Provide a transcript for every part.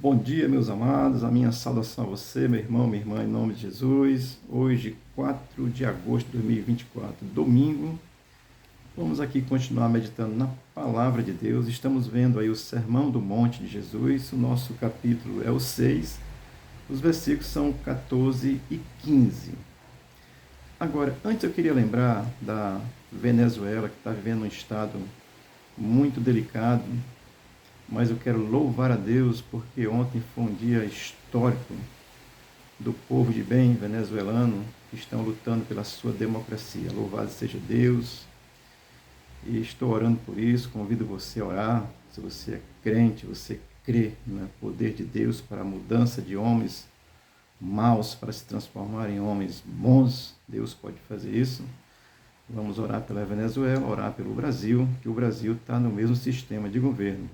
Bom dia, meus amados. A minha saudação a você, meu irmão, minha irmã, em nome de Jesus. Hoje, 4 de agosto de 2024, domingo. Vamos aqui continuar meditando na palavra de Deus. Estamos vendo aí o Sermão do Monte de Jesus. O nosso capítulo é o 6. Os versículos são 14 e 15. Agora, antes eu queria lembrar da Venezuela, que está vivendo um estado muito delicado, mas eu quero louvar a Deus porque ontem foi um dia histórico do povo de bem venezuelano que estão lutando pela sua democracia. Louvado seja Deus, e estou orando por isso. Convido você a orar. Se você é crente, você crê no poder de Deus para a mudança de homens maus para se transformar em homens bons, Deus pode fazer isso. Vamos orar pela Venezuela, orar pelo Brasil, que o Brasil está no mesmo sistema de governo.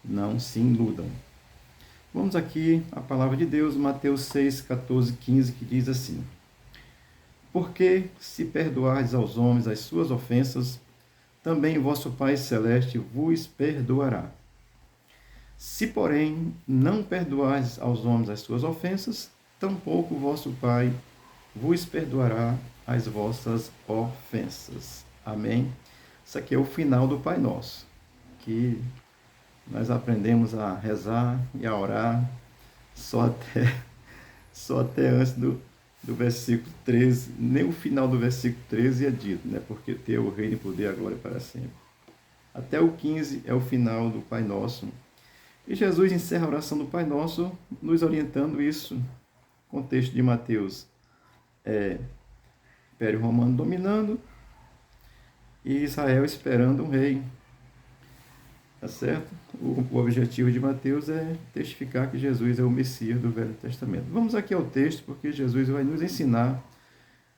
Não se iludam. Vamos aqui à palavra de Deus, Mateus 6, 14, 15, que diz assim: Porque se perdoardes aos homens as suas ofensas, também vosso Pai Celeste vos perdoará. Se, porém, não perdoardes aos homens as suas ofensas, tampouco vosso Pai vos perdoará as vossas ofensas. Amém? Isso aqui é o final do Pai Nosso, que nós aprendemos a rezar e a orar só até antes do versículo 13. Nem o final do versículo 13 é dito, né? Porque teu o reino e poder e a glória para sempre. Até o 15 é o final do Pai Nosso. E Jesus encerra a oração do Pai Nosso nos orientando isso. Contexto de Mateus é Império Romano dominando e Israel esperando um rei. Tá certo? O objetivo de Mateus é testificar que Jesus é o Messias do Velho Testamento. Vamos aqui ao texto, porque Jesus vai nos ensinar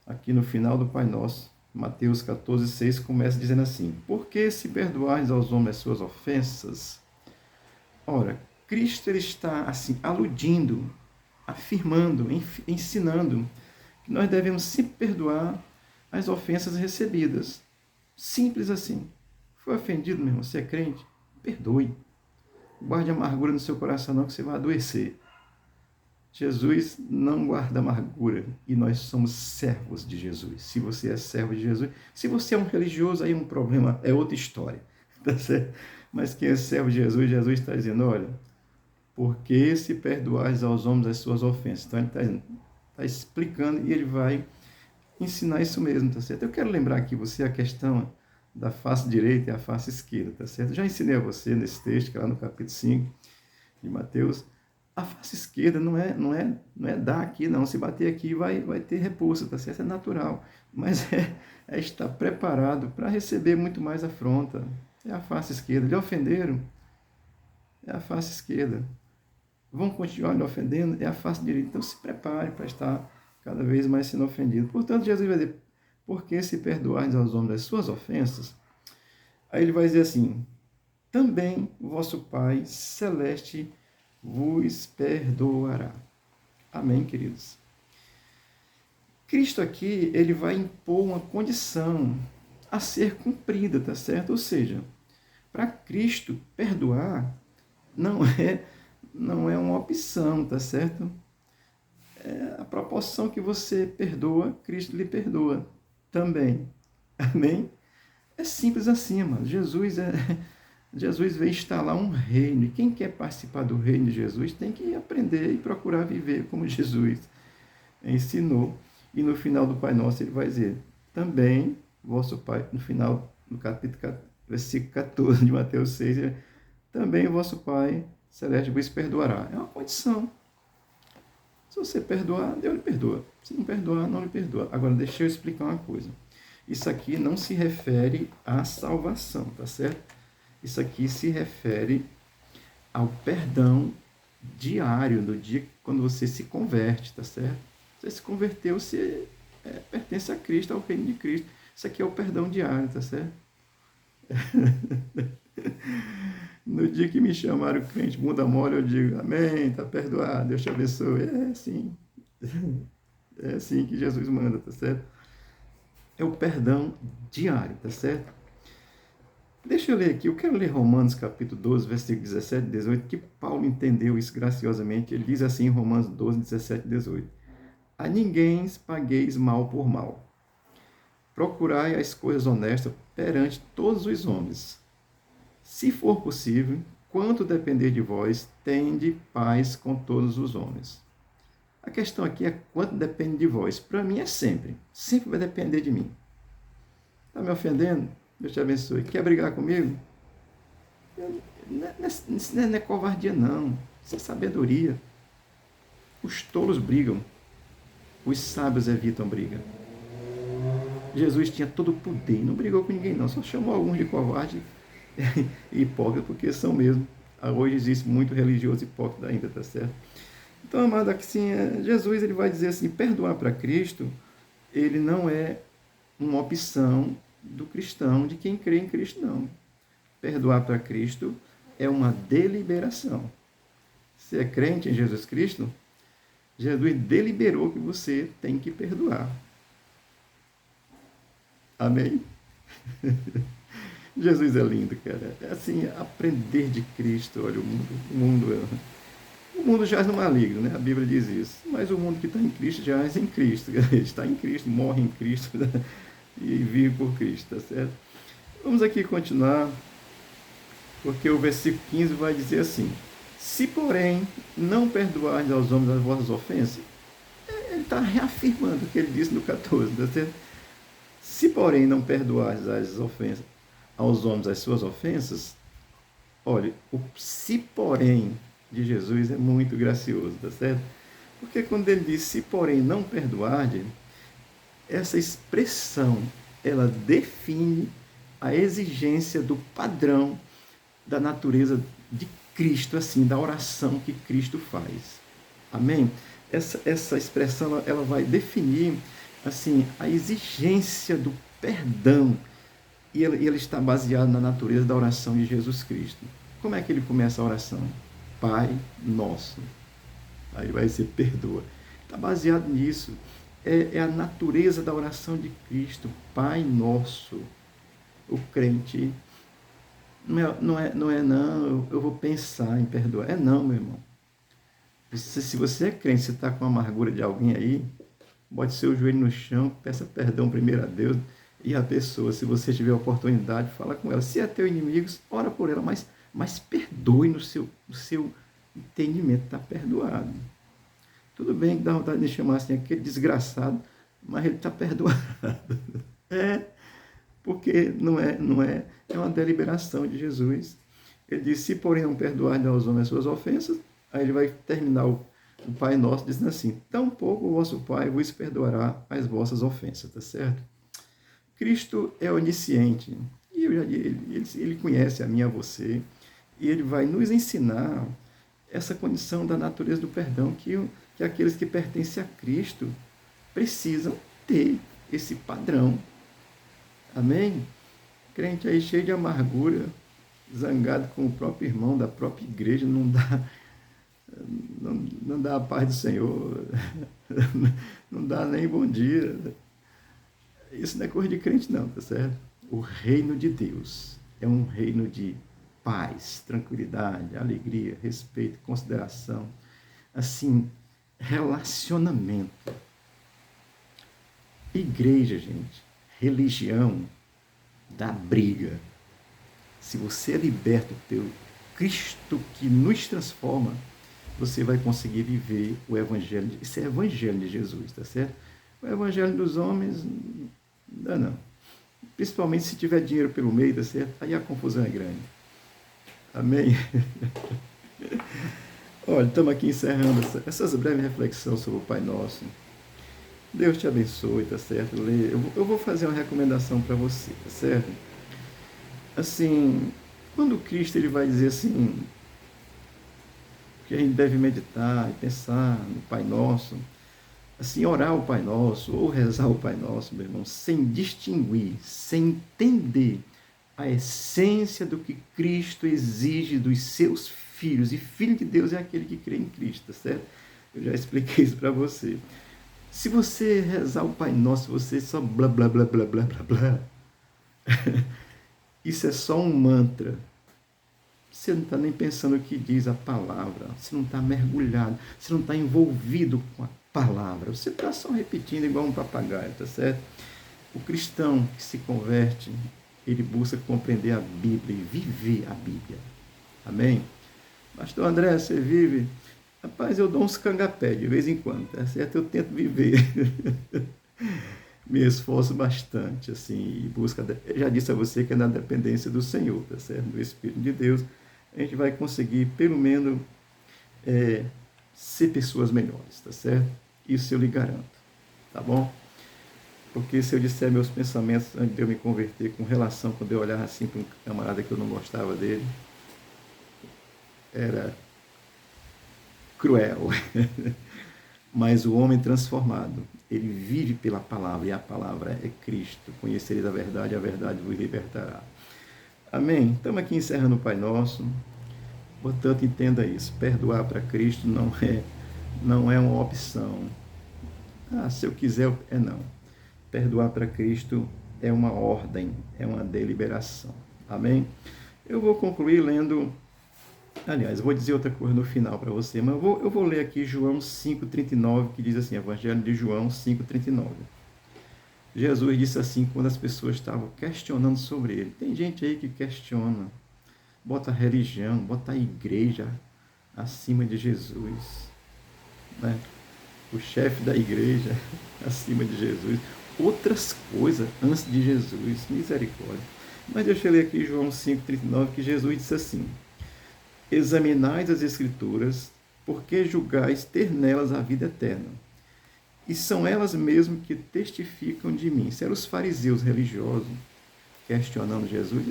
aqui no final do Pai Nosso. Mateus 14, 6 começa dizendo assim: Porque se perdoares aos homens as suas ofensas? Ora, Cristo ele está assim aludindo, afirmando, ensinando que nós devemos sempre perdoar as ofensas recebidas. Simples assim. Foi ofendido, meu irmão? Você é crente? Perdoe. Guarde amargura no seu coração não, que você vai adoecer. Jesus não guarda amargura e nós somos servos de Jesus. Se você é servo de Jesus, se você é um religioso, aí um problema, é outra história. Tá certo? Mas quem é servo de Jesus, Jesus está dizendo, olha, porque se perdoares aos homens as suas ofensas. Então ele está explicando e ele vai ensinar isso mesmo, tá certo? Eu quero lembrar aqui você a questão da face direita e a face esquerda, tá certo? Já ensinei a você nesse texto, que é lá no capítulo 5 de Mateus. A face esquerda não é dar aqui, não. Se bater aqui vai ter repulsa, tá certo? É natural. Mas é estar preparado para receber muito mais afronta. É a face esquerda. Lhe ofenderam? É a face esquerda. Vão continuar lhe ofendendo? É a face direita. Então se prepare para estar cada vez mais sendo ofendido. Portanto, Jesus vai dizer, porque se perdoardes aos homens as suas ofensas, aí ele vai dizer assim, também vosso Pai Celeste vos perdoará. Amém, queridos? Cristo aqui, ele vai impor uma condição a ser cumprida, tá certo? Ou seja, para Cristo, perdoar não é uma opção, tá certo? É a proporção que você perdoa, Cristo lhe perdoa também. Amém? É simples assim, mano. Jesus veio instalar um reino. E quem quer participar do reino de Jesus tem que aprender e procurar viver como Jesus ensinou. E no final do Pai Nosso ele vai dizer, também vosso Pai, no final, no capítulo, versículo 14 de Mateus 6, também o vosso Pai Celeste vos perdoará. É uma condição. Se você perdoar, Deus lhe perdoa. Se não perdoar, não lhe perdoa. Agora, deixa eu explicar uma coisa. Isso aqui não se refere à salvação, tá certo? Isso aqui se refere ao perdão diário, do dia quando você se converte, tá certo? Você se converteu, você pertence a Cristo, ao reino de Cristo. Isso aqui é o perdão diário, tá certo? No dia que me chamaram crente bunda mole, eu digo, amém, tá perdoado, Deus te abençoe. É assim. É assim que Jesus manda, tá certo? É o perdão diário, tá certo? Deixa eu ler aqui, eu quero ler Romanos capítulo 12, versículo 17 e 18, que Paulo entendeu isso graciosamente. Ele diz assim em Romanos 12, 17 e 18. A ninguém pagueis mal por mal. Procurai as coisas honestas perante todos os homens. Se for possível, quanto depender de vós, tende paz com todos os homens. A questão aqui é quanto depende de vós. Para mim é sempre. Sempre vai depender de mim. Está me ofendendo? Deus te abençoe. Quer brigar comigo? Não é covardia, não. Isso é sabedoria. Os tolos brigam. Os sábios evitam briga. Jesus tinha todo o poder e não brigou com ninguém, não. Só chamou alguns de covarde e hipócrita, porque são mesmo. Hoje existe muito religioso hipócrita ainda, tá certo? Então, amado, assim, Jesus ele vai dizer assim, perdoar para Cristo, ele não é uma opção do cristão, de quem crê em Cristo, não. Perdoar para Cristo é uma deliberação. Você é crente em Jesus Cristo? Jesus deliberou que você tem que perdoar. Amém? Jesus é lindo, cara. É assim, aprender de Cristo. Olha, o mundo jaz no maligno, né? A Bíblia diz isso. Mas o mundo que está em Cristo jaz em Cristo. Ele está em Cristo, morre em Cristo, né? E vive por Cristo, tá certo? Vamos aqui continuar, porque o versículo 15 vai dizer assim: se, porém, não perdoardes aos homens as vossas ofensas, ele está reafirmando o que ele disse no 14, tá certo? Se, porém, não perdoardes as ofensas aos homens as suas ofensas, olha, o se, porém, de Jesus é muito gracioso, tá certo? Porque quando ele diz, se, porém, não perdoardes, essa expressão, ela define a exigência do padrão da natureza de Cristo, assim, da oração que Cristo faz. Amém? Essa expressão, ela vai definir, assim, a exigência do perdão. E ele está baseado na natureza da oração de Jesus Cristo. Como é que ele começa a oração? Pai Nosso. Aí vai ser perdoa. Está baseado nisso. É a natureza da oração de Cristo. Pai Nosso. O crente não, eu vou pensar em perdoar. É não, meu irmão. Se você é crente, você está com a amargura de alguém aí, bote seu joelho no chão, peça perdão primeiro a Deus e a pessoa. Se você tiver oportunidade, fala com ela. Se é teu inimigo, ora por ela, mas perdoe no seu entendimento, está perdoado. Tudo bem que dá vontade de chamar assim aquele desgraçado, mas ele está perdoado. É, porque é uma deliberação de Jesus. Ele disse, se porém não perdoar aos homens as suas ofensas, aí ele vai terminar o Pai Nosso dizendo assim, tampouco o vosso Pai vos perdoará as vossas ofensas, tá certo? Cristo é onisciente, e ele conhece a mim e a você, e ele vai nos ensinar essa condição da natureza do perdão que aqueles que pertencem a Cristo precisam ter esse padrão. Amém? Crente aí cheio de amargura, zangado com o próprio irmão da própria igreja, não dá a paz do Senhor, não dá nem bom dia. Isso não é coisa de crente não, tá certo? O reino de Deus é um reino de paz, tranquilidade, alegria, respeito, consideração, assim, relacionamento. Igreja, gente, religião dá briga. Se você é liberto pelo Cristo que nos transforma, você vai conseguir viver o evangelho. Isso é o evangelho de Jesus, tá certo? O evangelho dos homens, não. Principalmente se tiver dinheiro pelo meio, tá certo? Aí a confusão é grande. Amém? Olha, estamos aqui encerrando essas breves reflexões sobre o Pai Nosso. Deus te abençoe, tá certo? Eu vou fazer uma recomendação para você, tá certo? Assim, quando Cristo ele vai dizer assim, que a gente deve meditar e pensar no Pai Nosso, assim, orar o Pai Nosso ou rezar o Pai Nosso, meu irmão, sem distinguir, sem entender a essência do que Cristo exige dos seus filhos. E filho de Deus é aquele que crê em Cristo, tá certo? Eu já expliquei isso para você. Se você rezar o Pai Nosso, você só blá, blá, blá, blá, blá, blá, blá. Isso é só um mantra. Você não está nem pensando o que diz a palavra, você não está mergulhado, você não está envolvido com a palavra, você está só repetindo igual um papagaio, tá certo? O cristão que se converte, ele busca compreender a Bíblia e viver a Bíblia. Amém? Pastor André, você vive? Rapaz, eu dou uns cangapé de vez em quando, tá certo? Eu tento viver. Me esforço bastante, assim, e busca. Eu já disse a você que é na dependência do Senhor, tá certo? Do Espírito de Deus, a gente vai conseguir, pelo menos, ser pessoas melhores, tá certo? Isso eu lhe garanto, tá bom? Porque se eu disser meus pensamentos antes de eu me converter, com relação, quando eu olhava assim para um camarada que eu não gostava dele, era cruel. Mas o homem transformado, ele vive pela palavra, e a palavra é Cristo. Conhecereis a verdade vos libertará. Amém? Estamos aqui encerrando o Pai Nosso. Portanto, entenda isso. Perdoar para Cristo não é uma opção. Se eu quiser, não. Perdoar para Cristo é uma ordem, é uma deliberação. Amém? Eu vou concluir lendo. Aliás, eu vou dizer outra coisa no final para você, mas eu vou ler aqui João 5,39, que diz assim, Evangelho de João 5,39. Jesus disse assim quando as pessoas estavam questionando sobre ele. Tem gente aí que questiona, bota a religião, bota a igreja acima de Jesus, né? O chefe da igreja acima de Jesus, outras coisas antes de Jesus, misericórdia. Mas deixa eu ler aqui João 5,39, que Jesus disse assim: examinais as Escrituras, porque julgais ter nelas a vida eterna. E são elas mesmas que testificam de mim. Se eram os fariseus religiosos questionando Jesus,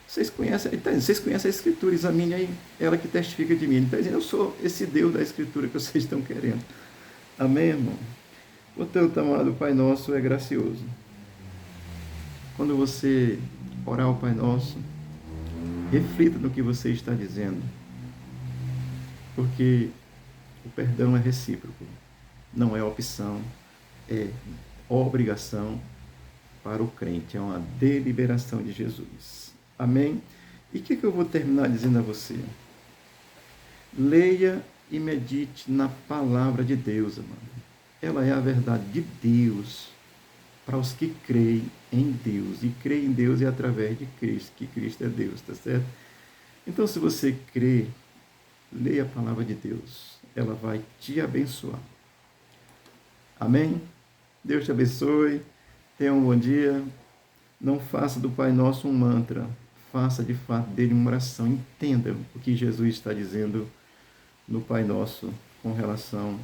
vocês conhecem a Escritura, examine aí, ela que testifica de mim. Ele está dizendo, eu sou esse Deus da Escritura que vocês estão querendo. Amém, irmão? Portanto, amado, o Pai Nosso é gracioso. Quando você orar o Pai Nosso, reflita no que você está dizendo, porque o perdão é recíproco, não é opção, é obrigação para o crente, é uma deliberação de Jesus. Amém? E o que eu vou terminar dizendo a você? Leia e medite na palavra de Deus, amado. Ela é a verdade de Deus para os que creem em Deus. E creem em Deus é através de Cristo, que Cristo é Deus, tá certo? Então, se você crê, leia a palavra de Deus. Ela vai te abençoar. Amém? Deus te abençoe. Tenha um bom dia. Não faça do Pai Nosso um mantra. Faça de fato dele uma oração. Entenda o que Jesus está dizendo no Pai Nosso com relação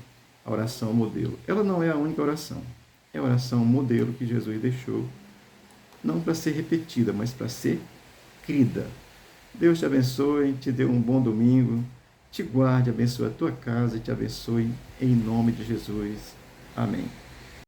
à oração modelo. Ela não é a única oração. É a oração modelo que Jesus deixou, não para ser repetida, mas para ser crida. Deus te abençoe, te dê um bom domingo, te guarde, abençoe a tua casa e te abençoe em nome de Jesus. Amém.